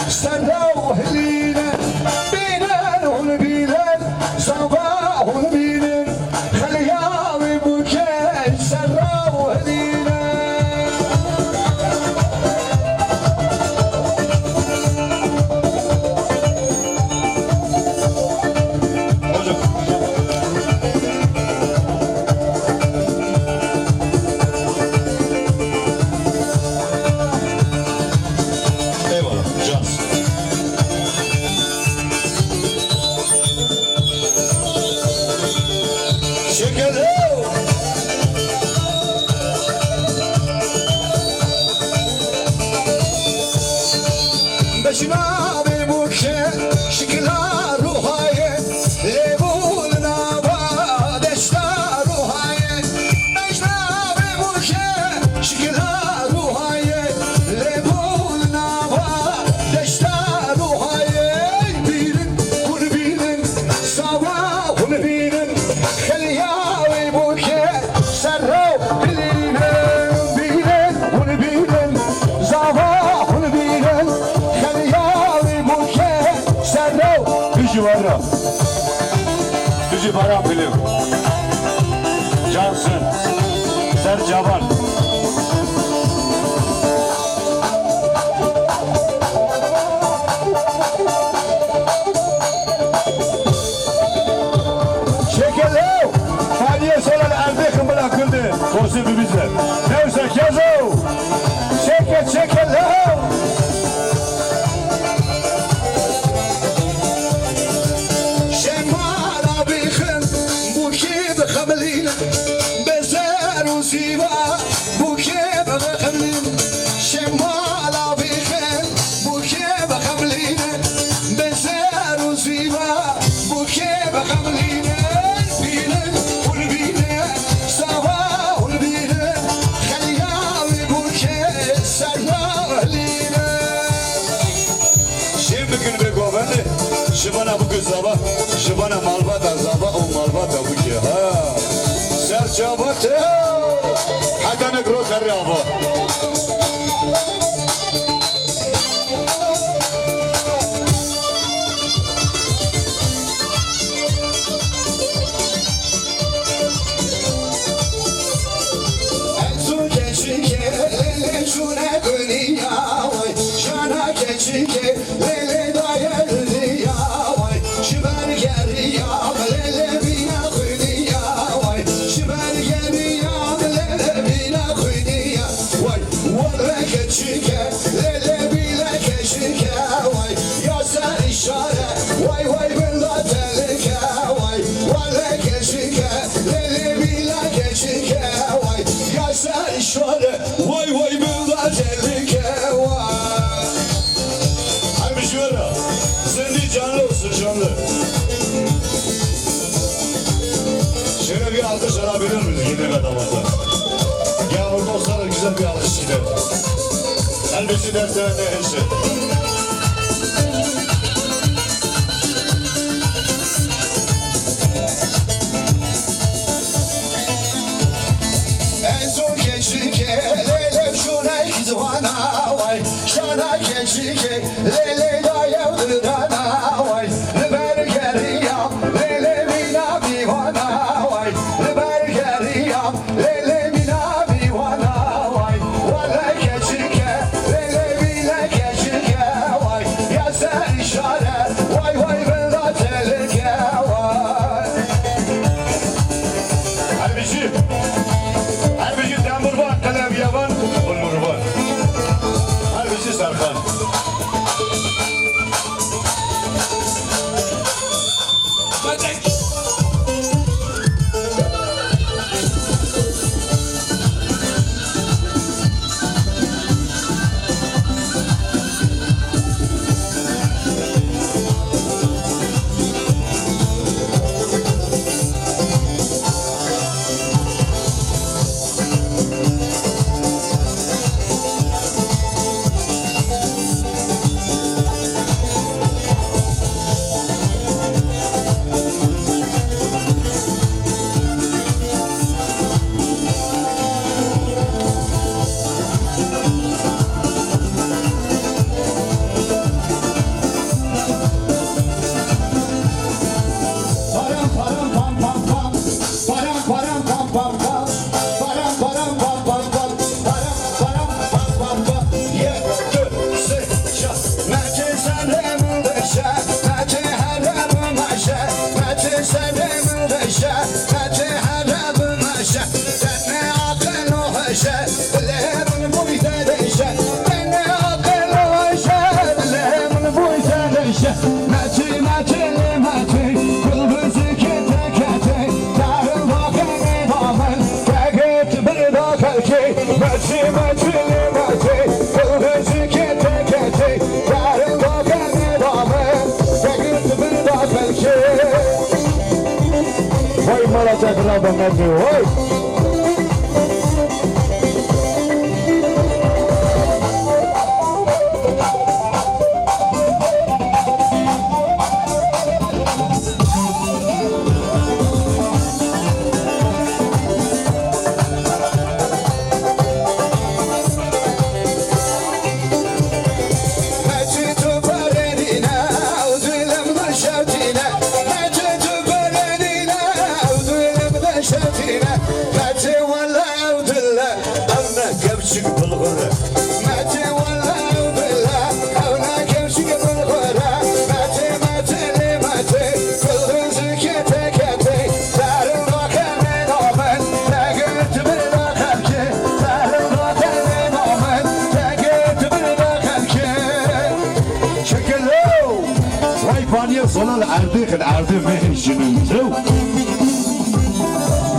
سراو هلينا بينا ونبينا صباح ونبينا خلياوي بوكي سراو هلينا Bizi para bilim Cansın Sercavan Şekerlev Fadiye solan erdekim bırakıldı Korsu bibize Nevse kezo Şekerlev Şibana bu kız zaba, şibana malbata zaba, o malbata bu ki ha. Serçabatı, hatta ne kro karı ava. Ensu geçike, lele şune dünya vay, şana geçike, lele dayar. Vay vay billah tehlike var. Hadi şöyle, sen de canlı olsun canlı. Şöyle bir alkış alabilir miyiz yine adamlarla? Yavrum dostlara güzel bir alkış gidelim. Elbette derslerinde her şey. Şana geçike, lele dayadı dana vay. Liber geriyam, lele mina bivana vay. Liber geriyam, lele mina bivana vay. Valla geçike, lele mina geçike vay. Ya sen işare, vay vay bela tehlike vay. Harbici tambur var, kalem yavan, olmur var. Serkan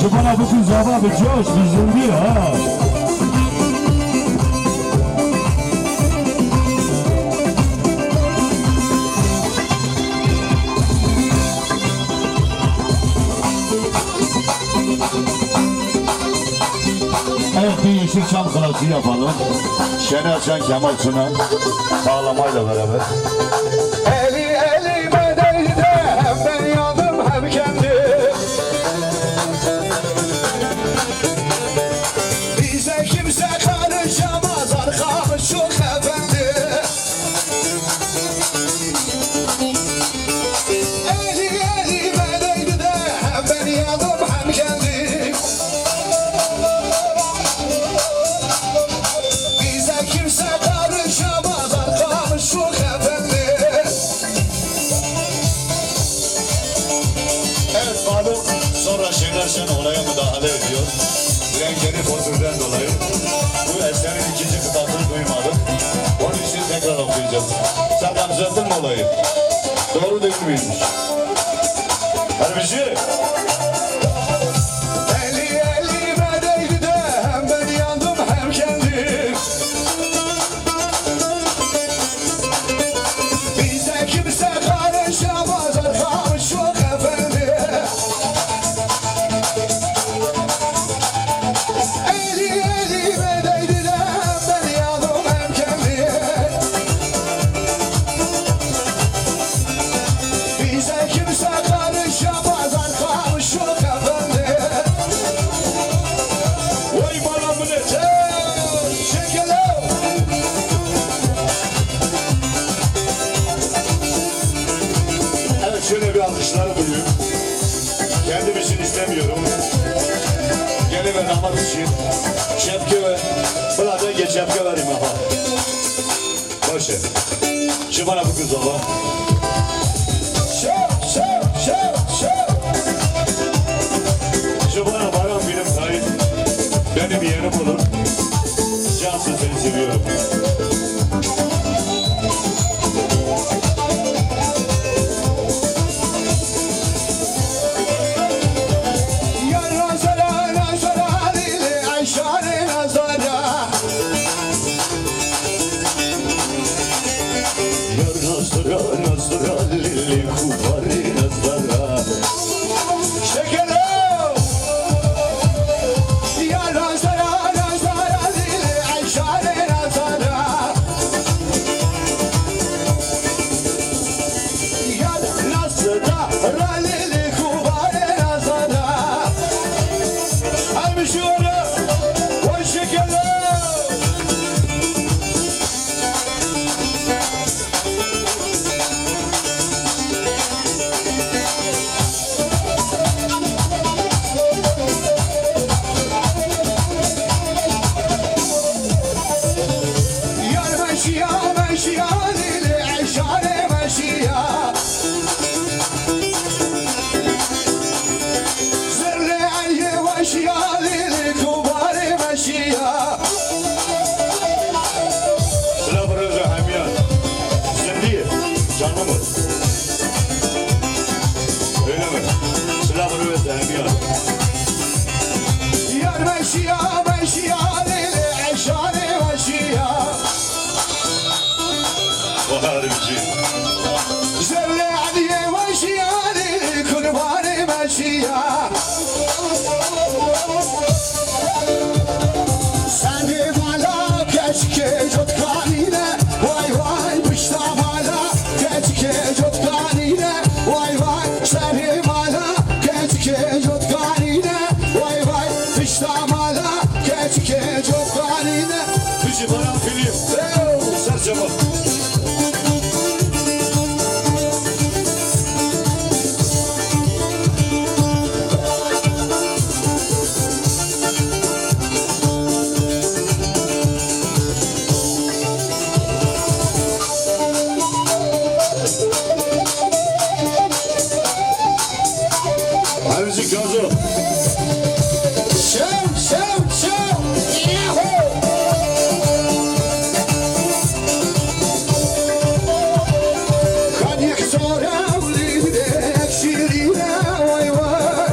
شبانا بكون زبا بجوش بزنبي ها Evet bir Yeşilçam kılası yapalım. Şener Şen Kemal Çınar bağlamayla beraber. Eli elime değdi hem ben yandım hem kendim. Bize kimse karışamaz arkamız çok efendi. Eli elime değdi de hem ben yandım hem kendim. Bize kimse karışamaz arkamız çok efendi. Evet malum sonra Şener Şen olaya müdahale ediyor. Renkleri bozuldan dolayı. Bu eserin ikinci kıtasını duymadık. Onun için tekrar okuyacağız. Sen düzelttin mi olayı? Doğru değil miymiş? Hadi bir şey. Eli elime değdi de hem ben yandım hem kendim. Bize kimse karışamaz arkamız çok efendi. Eli elime değdi de hem ben yandım hem kendim. Bize kimse karışamaz arkamız çok efendi. Vay bana bu ne? Çekilin. Evet şöyle bir alkışlar duyuyorum. Kendim için istemiyorum. Gelin ve damat için şapka ve burada geç şapka vereyim aha. Boş ver. Şu bana bu kız ola. Şap şap şap şap. Şu bana baran benim Tayyip. Benim yerim olur. Cansın seni seviyorum. Yar nazara nazara lili ayşare nazara. Yar nazara nazara lili kuvari nazara. Şekerim. Yar nazara nazara lili ayşare nazara. Yar nazara lili kubare nazara. Almış onu. Vay şekerim. O harici. Zerre adiye vaşiyani kurbanı meşiya. Seni mala keşke cotkanine vay vay pişta mala keşke cotkanine vay vay seni mala keşke cotkanine vay vay pişta mala keşke cotkanine. Bizi bana film. Serçe bak. Harici Gazo. Şov yahoo. Kanyak sonra ulide ekşirine vay vay.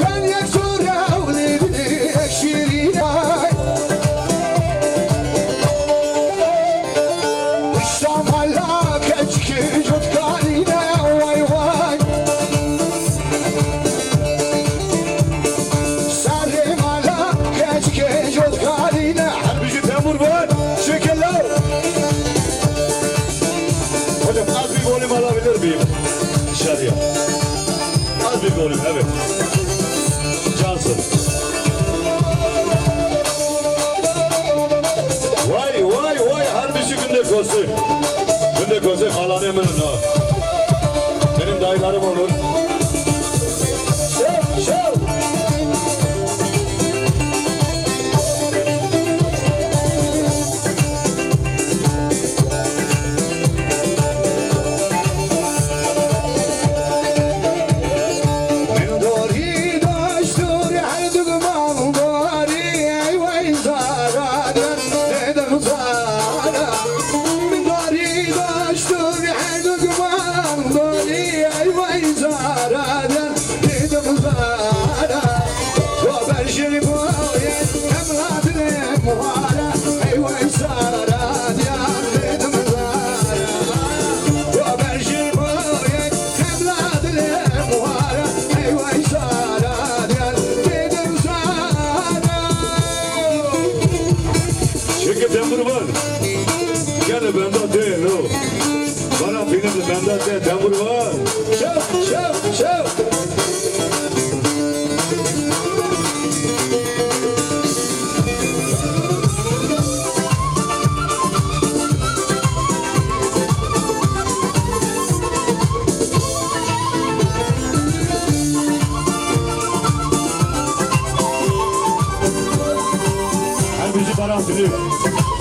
Kanyak sonra ulide ekşirine vay. İstanbul'a keşke cotkanine vay vay. Sarı mala keşke cotkanine. Harici Temur var. Şekerler. Hocam az bir volüm alabilir miyim? Dışarıya. Az bir volüm, evet. Cansın. Vay vay vay harbisi günde kosu. Günde kosu halanı eminim ha. Benim dayılarım olur. Şov. من داری داشتور هر دگمان داری ای وای زارا دیدم زارا من داری داشتور هر دگمان داری ای وای زارا دیدم زارا و برشری باید امراد نموارا ای وای زارا دیدم زارا و برشری باید امراد نموارا ای وای زارا دیدم زارا. Şeker Temur var. Gene bende değil o. Bana filmde bende değil. Temur var. Şov. Harici Baran film.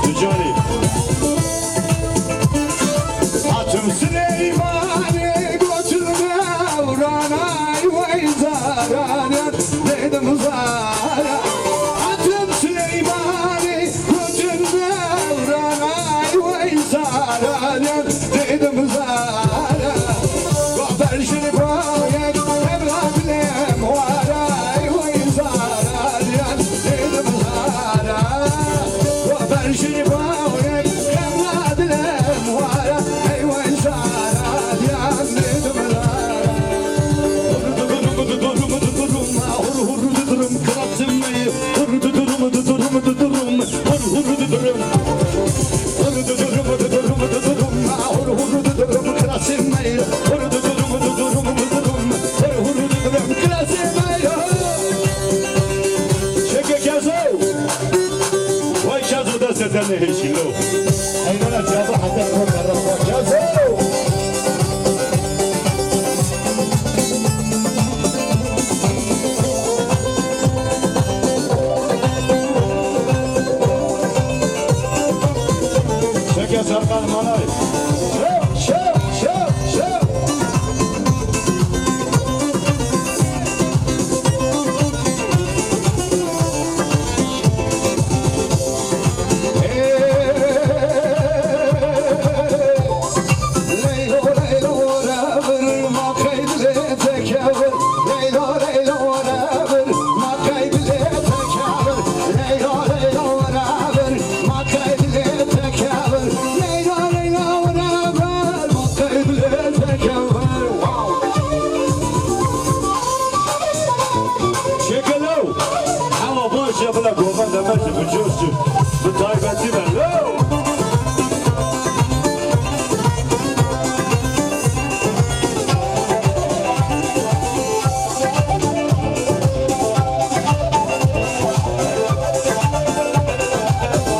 Ticari. Atım Süleyman'ı götürme Urana ey vay zara dedim zara. Atım Süleyman'ı götürme Urana ey vay zara dedim zara. Gober şiri boyek evladım vara ey vay zara dedim zara. Gober şiri boyek evladım vara ey vay zara dedim zara. Şeker Kazo. Vay Kazo da senden ne heşin o. Aynen cevabı hatta korkarım. Şeker Sarkan Manay. Şov. Hello.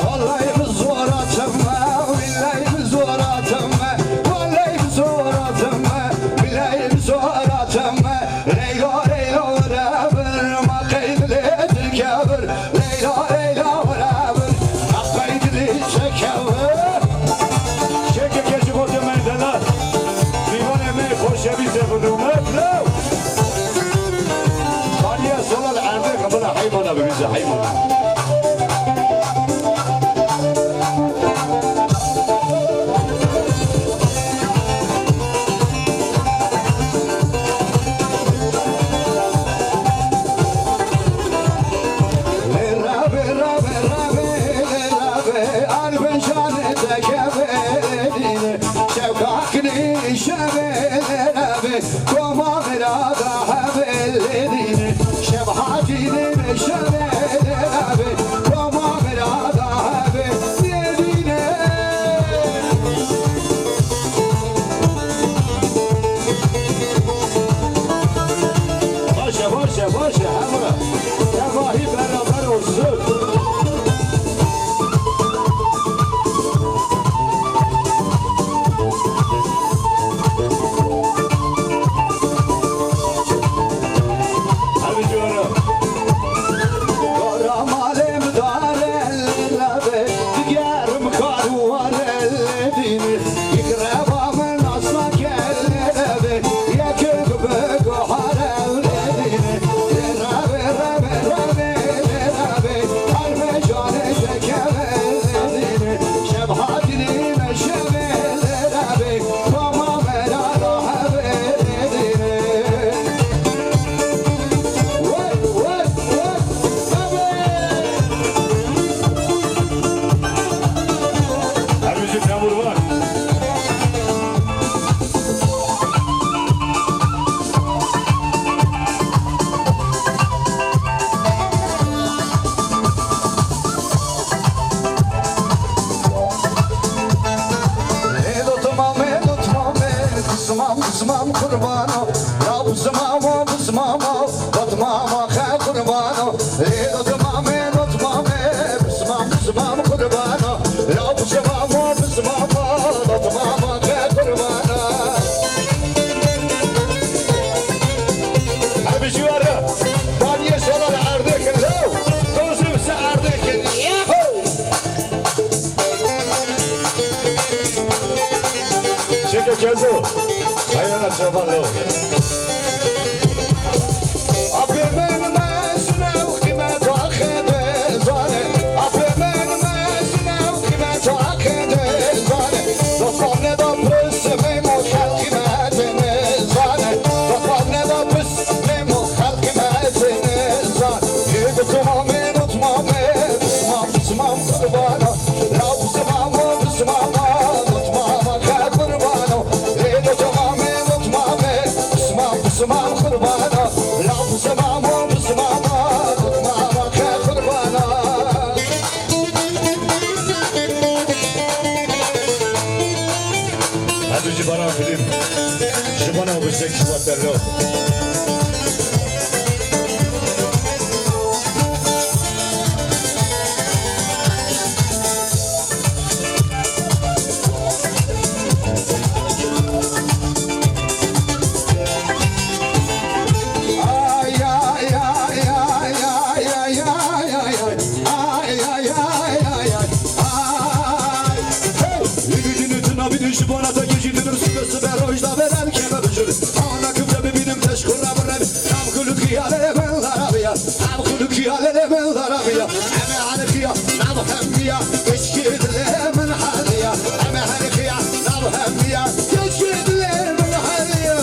Vallahi biz zor atımma, billahi biz zor atımma. Vallahi biz zor atımma, billahi biz zor atımma. Leyla leyla veraber, makaydili tekabir. Leyla leyla veraber, makaydili tekabir. Çeke keçi koca meydanlar. Divan emeği koşa bize budumlar. Hello. Saniye solal erdi kapına haymana bize haymana. Başa hamura. Yavahi beraber olsun. Hadi diyorum. Hadi bizim yağmur var. Kısmam kurbano, ya bısmamo bısmamo, batmama kha kurbano, batmame batmame, bısmam kurbano, ya bısmamo bısmamo, batmama kha kurbano. Hadi bir şey var ya. Saniye solal erdi hello. Dostum sen erdi yahoo. Çeke kezo. Hayana çaballo. Aferin mesne ukimet akide zane, aferin mesne ukimet akide zane. Dostum ne da pıs memo halkimetine zane, dostum ne da pıs memo halkimetine zane. Yedutmame tutmame, bısmam kurbano, la bısmamo bısmamo, tutmama kha kurbano. Yedutmame tutmame, bısmam kurbano, la bısmamo bısmamo, tutmama kha kurbano. Hadi cibana film. Cibana obisek şubatlarlo. Ay ay ay ay ay ay ay ay ay ay ay ay ay. Yüzünü tına bir düş bana da geçilir sübesi ver ojda veren kemer ucur. Ana kıvra benim teşkura veren. Nam kulü kıyalere ben larabiya. Nam kulü kıyalere ben larabiya. Eme hani kıya nam hemmiya. Eşkidile men haliya. Eme hani kıya nam hemmiya. Eşkidile men haliya.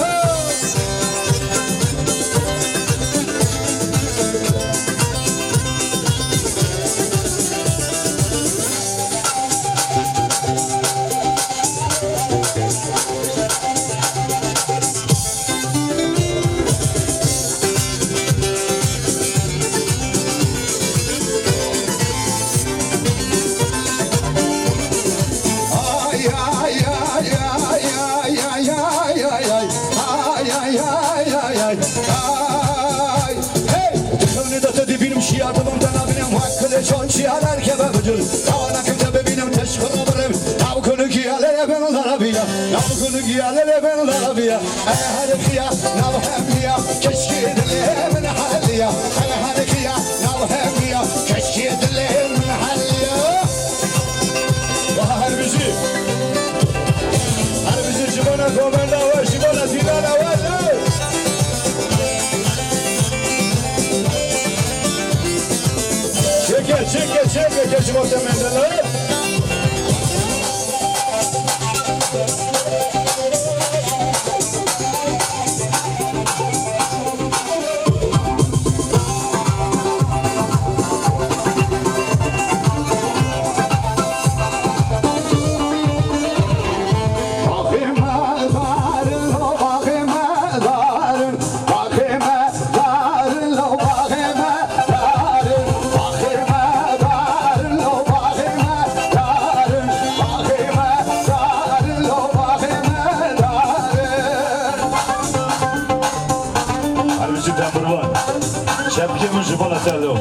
le ben larabiya Namkulu giyale le ben larabiya Harikiya navhemiya Keşke dilim halliya Harikiya navhemiya Keşke dilim halliya Her bizi Şibana komenda var Şibana zinana var Çeke Şibana mendeler Şapkımı Şibana tello